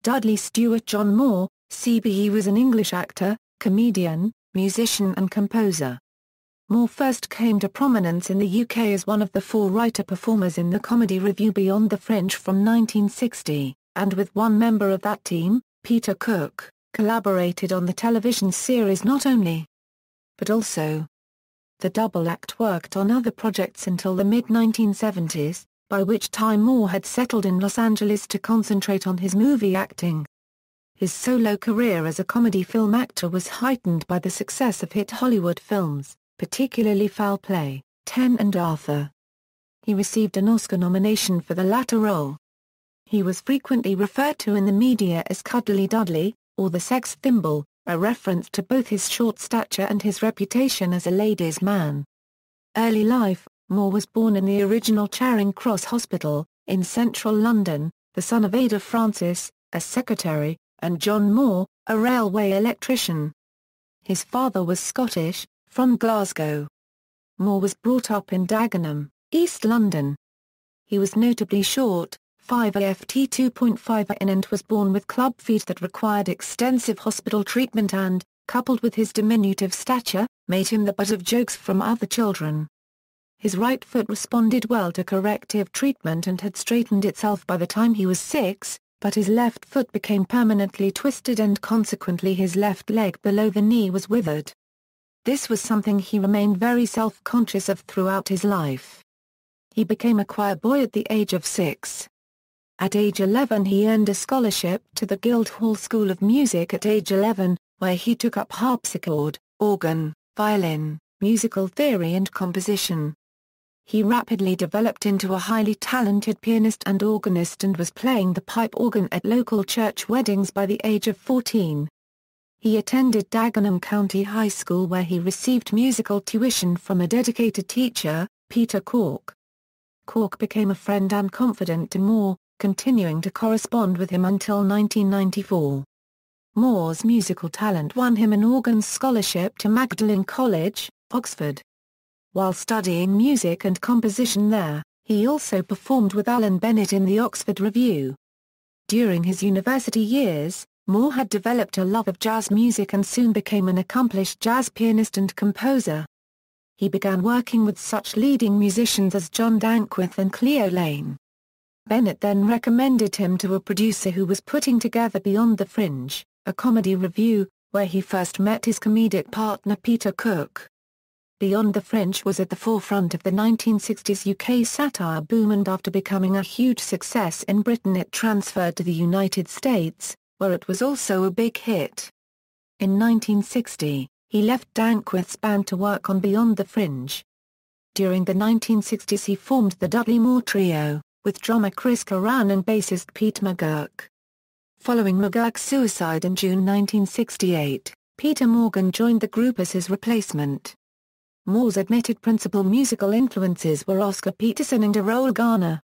Dudley Stuart John Moore, CB was an English actor, comedian, musician and composer. Moore first came to prominence in the UK as one of the 4 writer-performers in the comedy revue Beyond the Fringe from 1960, and with one member of that team, Peter Cook, collaborated on the television series Not Only, but Also. The double act worked on other projects until the mid-1970s, by which time Moore had settled in Los Angeles to concentrate on his movie acting. His solo career as a comedy film actor was heightened by the success of hit Hollywood films, particularly Foul Play, 10 and Arthur. He received an Oscar nomination for the latter role. He was frequently referred to in the media as Cuddly Dudley, or the Sex Thimble, a reference to both his short stature and his reputation as a ladies' man. Early life: Moore was born in the original Charing Cross Hospital, in central London, the son of Ada Francis, a secretary, and John Moore, a railway electrician. His father was Scottish, from Glasgow. Moore was brought up in Dagenham, East London. He was notably short, 5'ft 2.5 in, and was born with club feet that required extensive hospital treatment and, coupled with his diminutive stature, made him the butt of jokes from other children. His right foot responded well to corrective treatment and had straightened itself by the time he was 6, but his left foot became permanently twisted and consequently his left leg below the knee was withered. This was something he remained very self-conscious of throughout his life. He became a choir boy at the age of 6. At age 11 he earned a scholarship to the Guildhall School of Music at age 11, where he took up harpsichord, organ, violin, musical theory and composition. He rapidly developed into a highly talented pianist and organist and was playing the pipe organ at local church weddings by the age of 14. He attended Dagenham County High School where he received musical tuition from a dedicated teacher, Peter Cork. Cork became a friend and confidant to Moore, continuing to correspond with him until 1994. Moore's musical talent won him an organ scholarship to Magdalen College, Oxford. While studying music and composition there, he also performed with Alan Bennett in the Oxford Revue. During his university years, Moore had developed a love of jazz music and soon became an accomplished jazz pianist and composer. He began working with such leading musicians as John Dankworth and Cleo Lane. Bennett then recommended him to a producer who was putting together Beyond the Fringe, a comedy revue, where he first met his comedic partner Peter Cook. Beyond the Fringe was at the forefront of the 1960s UK satire boom, and after becoming a huge success in Britain it transferred to the United States, where it was also a big hit. In 1960, he left Dankworth's band to work on Beyond the Fringe. During the 1960s he formed the Dudley Moore Trio, with drummer Chris Curran and bassist Pete McGurk. Following McGurk's suicide in June 1968, Peter Morgan joined the group as his replacement. Moore's admitted principal musical influences were Oscar Peterson and Errol Garner.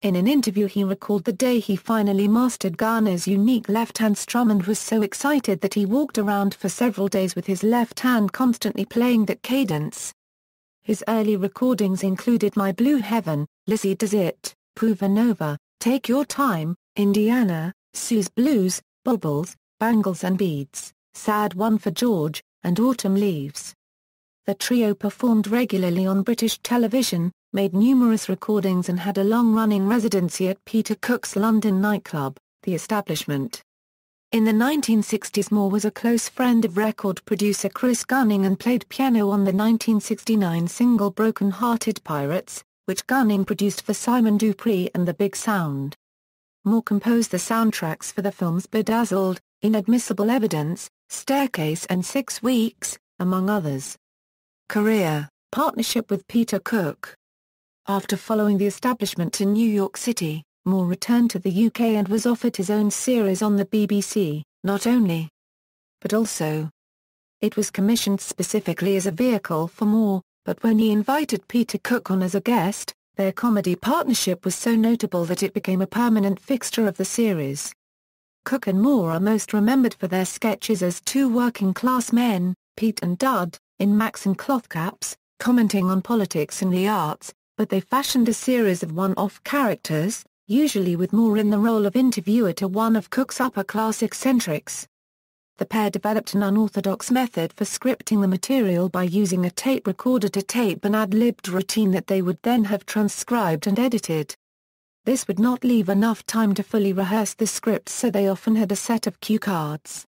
In an interview he recalled the day he finally mastered Garner's unique left-hand strum and was so excited that he walked around for several days with his left hand constantly playing that cadence. His early recordings included My Blue Heaven, Lizzie Does It, Prova Nova, Take Your Time, Indiana, Sue's Blues, Bubbles, Bangles and Beads, Sad One for George, and Autumn Leaves. The trio performed regularly on British television, made numerous recordings and had a long-running residency at Peter Cook's London nightclub, The Establishment. In the 1960s Moore was a close friend of record producer Chris Gunning and played piano on the 1969 single Broken Hearted Pirates, which Gunning produced for Simon Dupree and The Big Sound. Moore composed the soundtracks for the films Bedazzled, Inadmissible Evidence, Staircase and 6 Weeks, among others. Career, partnership with Peter Cook. After following The Establishment to New York City, Moore returned to the UK and was offered his own series on the BBC, Not Only, but Also. It was commissioned specifically as a vehicle for Moore, but when he invited Peter Cook on as a guest, their comedy partnership was so notable that it became a permanent fixture of the series. Cook and Moore are most remembered for their sketches as two working-class men, Pete and Dud, in Max and Clothcaps, commenting on politics and the arts, but they fashioned a series of one-off characters, usually with Moore in the role of interviewer to one of Cook's upper-class eccentrics. The pair developed an unorthodox method for scripting the material by using a tape recorder to tape an ad-libbed routine that they would then have transcribed and edited. This would not leave enough time to fully rehearse the script, so they often had a set of cue cards.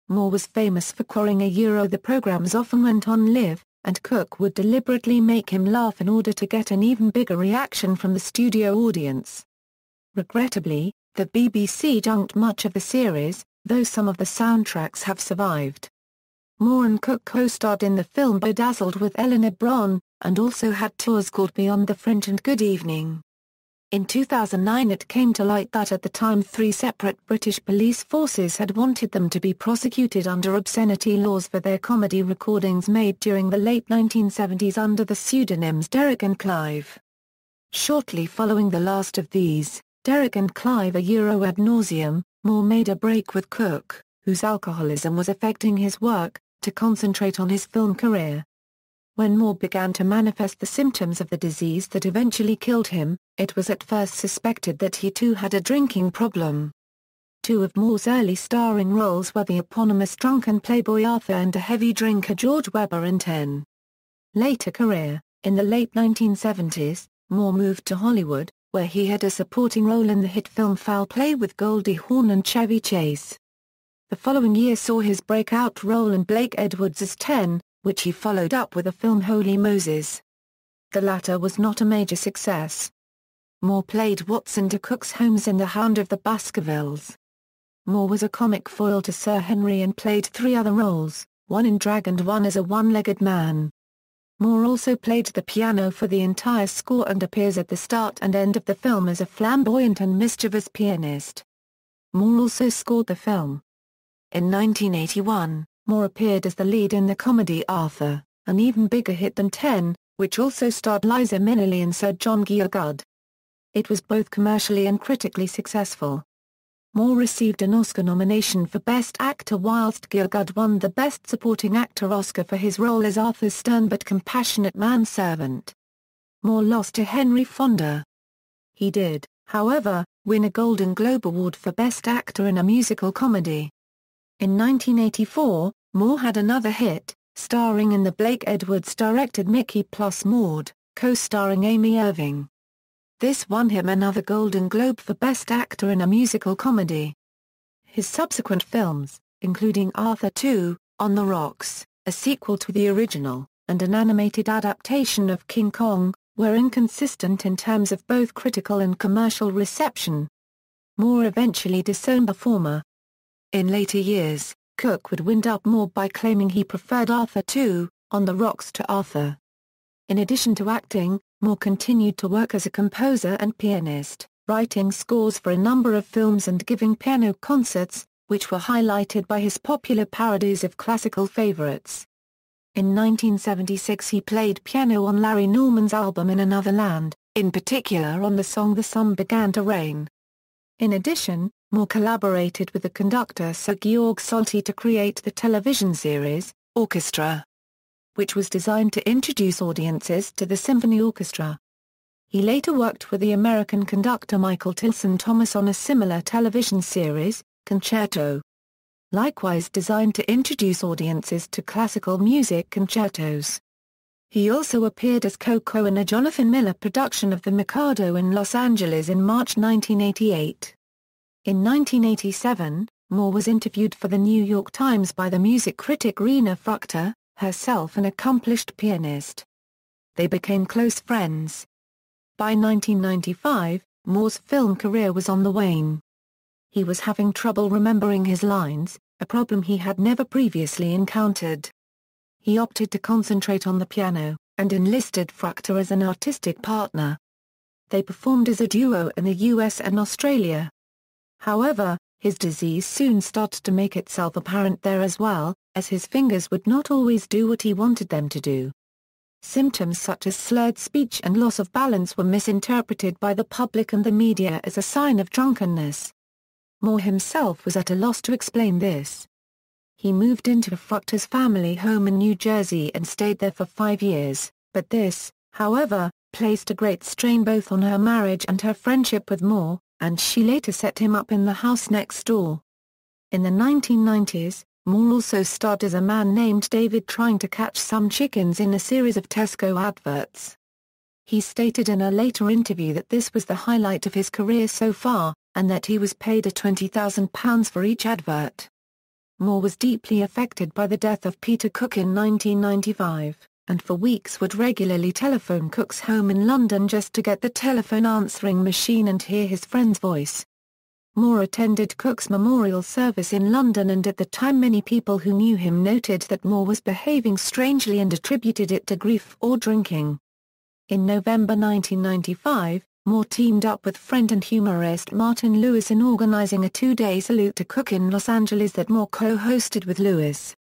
Moore was famous for quoting the programs often went on live, and Cook would deliberately make him laugh in order to get an even bigger reaction from the studio audience. Regrettably, the BBC junked much of the series, though some of the soundtracks have survived. Moore and Cook co-starred in the film Bedazzled with Eleanor Bron, and also had tours called Beyond the Fringe and Good Evening. In 2009 it came to light that at the time 3 separate British police forces had wanted them to be prosecuted under obscenity laws for their comedy recordings made during the late 1970s under the pseudonyms Derek and Clive. Shortly following the last of these, Derek and Clive ad nauseam, Moore made a break with Cook, whose alcoholism was affecting his work, to concentrate on his film career. When Moore began to manifest the symptoms of the disease that eventually killed him, it was at first suspected that he too had a drinking problem. 2 of Moore's early starring roles were the eponymous drunken playboy Arthur and a heavy drinker George Webber in 10. Later career, in the late 1970s, Moore moved to Hollywood, where he had a supporting role in the hit film Foul Play with Goldie Hawn and Chevy Chase. The following year saw his breakout role in Blake Edwards' 10, which he followed up with the film Holy Moses. The latter was not a major success. Moore played Watson to Cook's Holmes in The Hound of the Baskervilles. Moore was a comic foil to Sir Henry and played 3 other roles, one in drag and one as a one-legged man. Moore also played the piano for the entire score and appears at the start and end of the film as a flamboyant and mischievous pianist. Moore also scored the film. In 1981, Moore appeared as the lead in the comedy Arthur, an even bigger hit than 10, which also starred Liza Minnelli and Sir John Gielgud. It was both commercially and critically successful. Moore received an Oscar nomination for Best Actor whilst Gielgud won the Best Supporting Actor Oscar for his role as Arthur's stern but compassionate manservant. Moore lost to Henry Fonda. He did, however, win a Golden Globe Award for Best Actor in a Musical Comedy. In 1984, Moore had another hit, starring in the Blake Edwards-directed Mickey plus Maude, co-starring Amy Irving. This won him another Golden Globe for Best Actor in a Musical Comedy. His subsequent films, including Arthur II, On the Rocks, a sequel to the original, and an animated adaptation of King Kong, were inconsistent in terms of both critical and commercial reception. Moore eventually disowned the former. In later years, Cook would wind up Moore by claiming he preferred Arthur II, On the Rocks to Arthur. In addition to acting, Moore continued to work as a composer and pianist, writing scores for a number of films and giving piano concerts, which were highlighted by his popular parodies of classical favorites. In 1976 he played piano on Larry Norman's album In Another Land, in particular on the song The Sun Began to Rain. In addition, Moore collaborated with the conductor Sir Georg Solti to create the television series, Orchestra, which was designed to introduce audiences to the symphony orchestra. He later worked with the American conductor Michael Tilson Thomas on a similar television series, Concerto. Likewise designed to introduce audiences to classical music concertos. He also appeared as Coco in a Jonathan Miller production of The Mikado in Los Angeles in March 1988. In 1987, Moore was interviewed for the New York Times by the music critic Rena Fruchter, herself an accomplished pianist. They became close friends. By 1995, Moore's film career was on the wane. He was having trouble remembering his lines, a problem he had never previously encountered. He opted to concentrate on the piano, and enlisted Fruchter as an artistic partner. They performed as a duo in the US and Australia. However, his disease soon started to make itself apparent there as well, as his fingers would not always do what he wanted them to do. Symptoms such as slurred speech and loss of balance were misinterpreted by the public and the media as a sign of drunkenness. Moore himself was at a loss to explain this. He moved into Fruchter's family home in New Jersey and stayed there for 5 years, but this, however, placed a great strain both on her marriage and her friendship with Moore, and she later set him up in the house next door. In the 1990s, Moore also starred as a man named David trying to catch some chickens in a series of Tesco adverts. He stated in a later interview that this was the highlight of his career so far, and that he was paid £20,000 for each advert. Moore was deeply affected by the death of Peter Cook in 1995, and for weeks would regularly telephone Cook's home in London just to get the telephone answering machine and hear his friend's voice. Moore attended Cook's memorial service in London, and at the time many people who knew him noted that Moore was behaving strangely and attributed it to grief or drinking. In November 1995, Moore teamed up with friend and humorist Martin Lewis in organizing a two-day salute to Cook in Los Angeles that Moore co-hosted with Lewis.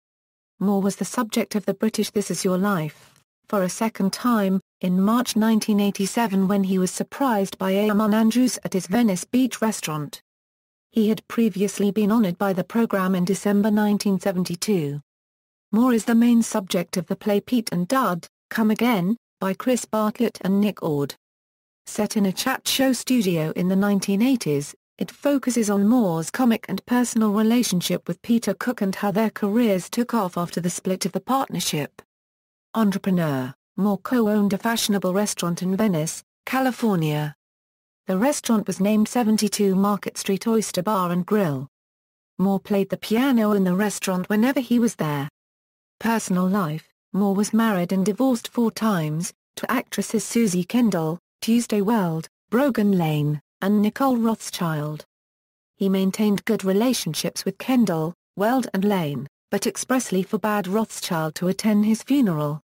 Moore was the subject of the British This Is Your Life for a second time, in March 1987 when he was surprised by Eamon Andrews at his Venice Beach restaurant. He had previously been honored by the program in December 1972. Moore is the main subject of the play Pete and Dud, Come Again, by Chris Bartlett and Nick Ord. Set in a chat show studio in the 1980s, it focuses on Moore's comic and personal relationship with Peter Cook and how their careers took off after the split of the partnership. Entrepreneur, Moore co-owned a fashionable restaurant in Venice, California. The restaurant was named 72 Market Street Oyster Bar and Grill. Moore played the piano in the restaurant whenever he was there. Personal life: Moore was married and divorced 4 times, to actresses Susie Kendall, Tuesday Weld, Brogan Lane, and Nicole Rothschild. He maintained good relationships with Kendall, Weld and Lane, but expressly forbade Rothschild to attend his funeral.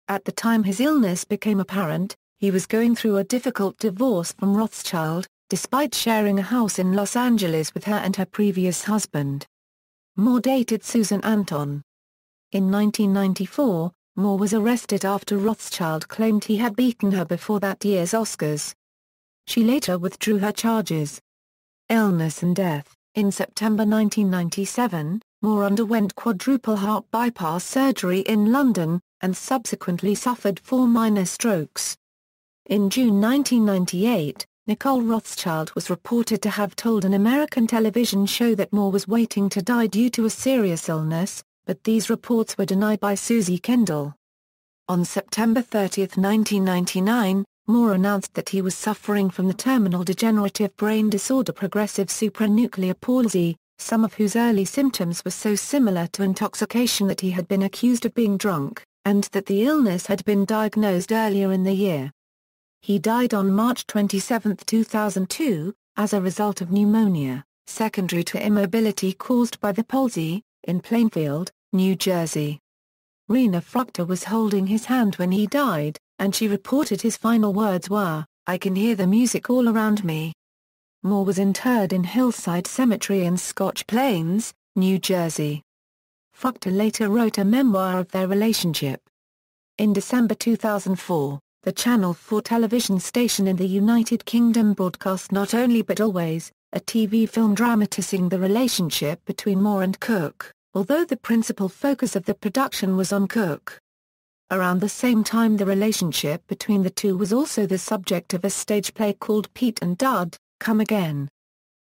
At the time his illness became apparent, he was going through a difficult divorce from Rothschild, despite sharing a house in Los Angeles with her and her previous husband. Moore dated Susan Anton. In 1994, Moore was arrested after Rothschild claimed he had beaten her before that year's Oscars. She later withdrew her charges. Illness and death: in September 1997, Moore underwent quadruple heart bypass surgery in London, and subsequently suffered 4 minor strokes. In June 1998, Nicole Rothschild was reported to have told an American television show that Moore was waiting to die due to a serious illness, but these reports were denied by Susie Kendall. On September 30, 1999, Moore announced that he was suffering from the terminal degenerative brain disorder progressive supranuclear palsy, some of whose early symptoms were so similar to intoxication that he had been accused of being drunk, and that the illness had been diagnosed earlier in the year. He died on March 27, 2002, as a result of pneumonia, secondary to immobility caused by the palsy, in Plainfield, New Jersey. Rena Fruchter was holding his hand when he died, and she reported his final words were, "I can hear the music all around me." Moore was interred in Hillside Cemetery in Scotch Plains, New Jersey. Fruchter later wrote a memoir of their relationship. In December 2004, the Channel 4 television station in the United Kingdom broadcast Not Only But Always, a TV film dramatizing the relationship between Moore and Cook, although the principal focus of the production was on Cook. Around the same time the relationship between the two was also the subject of a stage play called Pete and Dud, Come Again.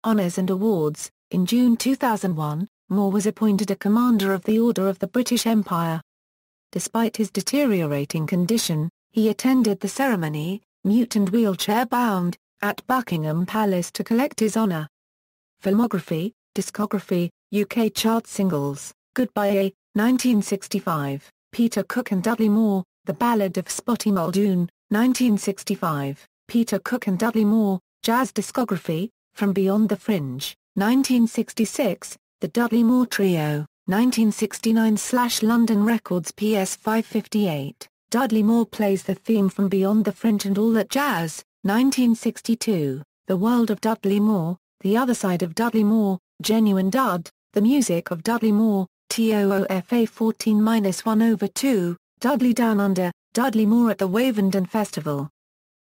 Honours and awards: in June 2001, Moore was appointed a Commander of the Order of the British Empire. Despite his deteriorating condition, he attended the ceremony, mute and wheelchair-bound, at Buckingham Palace to collect his honour. Filmography, discography, UK chart singles: Goodbye, 1965, Peter Cook and Dudley Moore, The Ballad of Spotty Muldoon, 1965, Peter Cook and Dudley Moore, jazz discography, From Beyond the Fringe, 1966, The Dudley Moore Trio, 1969/London Records PS 558, Dudley Moore plays the theme from Beyond the Fringe and All That Jazz, 1962, The World of Dudley Moore, The Other Side of Dudley Moore, Genuine Dud, The Music of Dudley Moore, TOOFA 14-1/2, Dudley Down Under, Dudley Moore at the Wavendon Festival.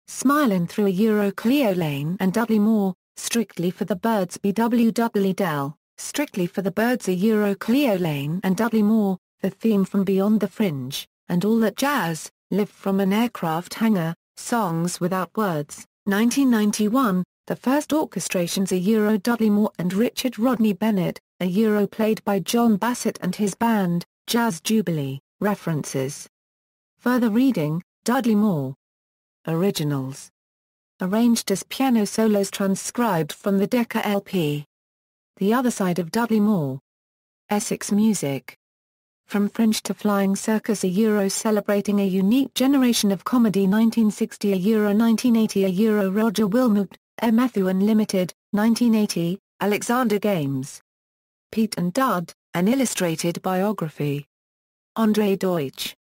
Smilin' Through a Euro Clio Lane and Dudley Moore, Strictly for the Birds BW Dudley Dell, Strictly for the Birds a Euro Clio Lane and Dudley Moore, the theme from Beyond the Fringe, and All That Jazz, Live from an Aircraft Hangar, Songs Without Words, 1991, the first orchestrations Dudley Moore and Richard Rodney Bennett, played by John Bassett and his band, Jazz Jubilee, references. Further reading, Dudley Moore. Originals. Arranged as piano solos transcribed from the Decca LP. The Other Side of Dudley Moore. Essex Music. From Fringe to Flying Circus celebrating a unique generation of comedy 1960 1980 Roger Wilmot, Methuen Limited, 1980, Alexander Games. Pete and Dud, an illustrated biography. Andre Deutsch.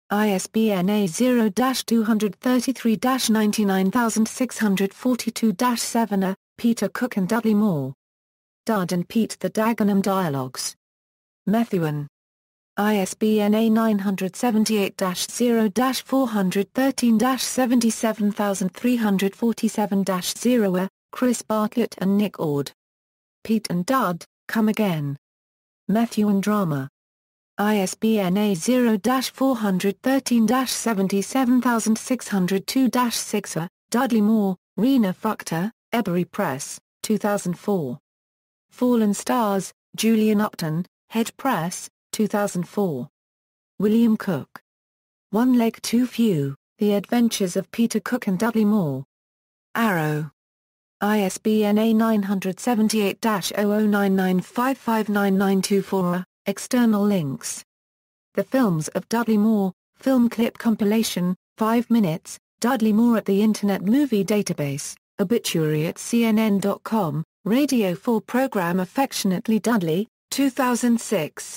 ISBN A0-233-99642-7 Peter Cook and Dudley Moore. Dud and Pete The Dagenham Dialogues. Methuen. ISBN A978-0-413-77347-0 Chris Bartlett and Nick Ord. Pete and Dud, Come Again. Methuen Drama. ISBN A0-413-77602-6 Dudley Moore, Rena Fruchter, Ebury Press, 2004. Fallen Stars, Julian Upton, Head Press, 2004. William Cook. One Leg Too Few, The Adventures of Peter Cook and Dudley Moore. Arrow. ISBN A978-0099559924. External links. The Films of Dudley Moore, film clip compilation, 5 minutes, Dudley Moore at the Internet Movie Database, obituary at CNN.com, Radio 4 program Affectionately Dudley, 2006.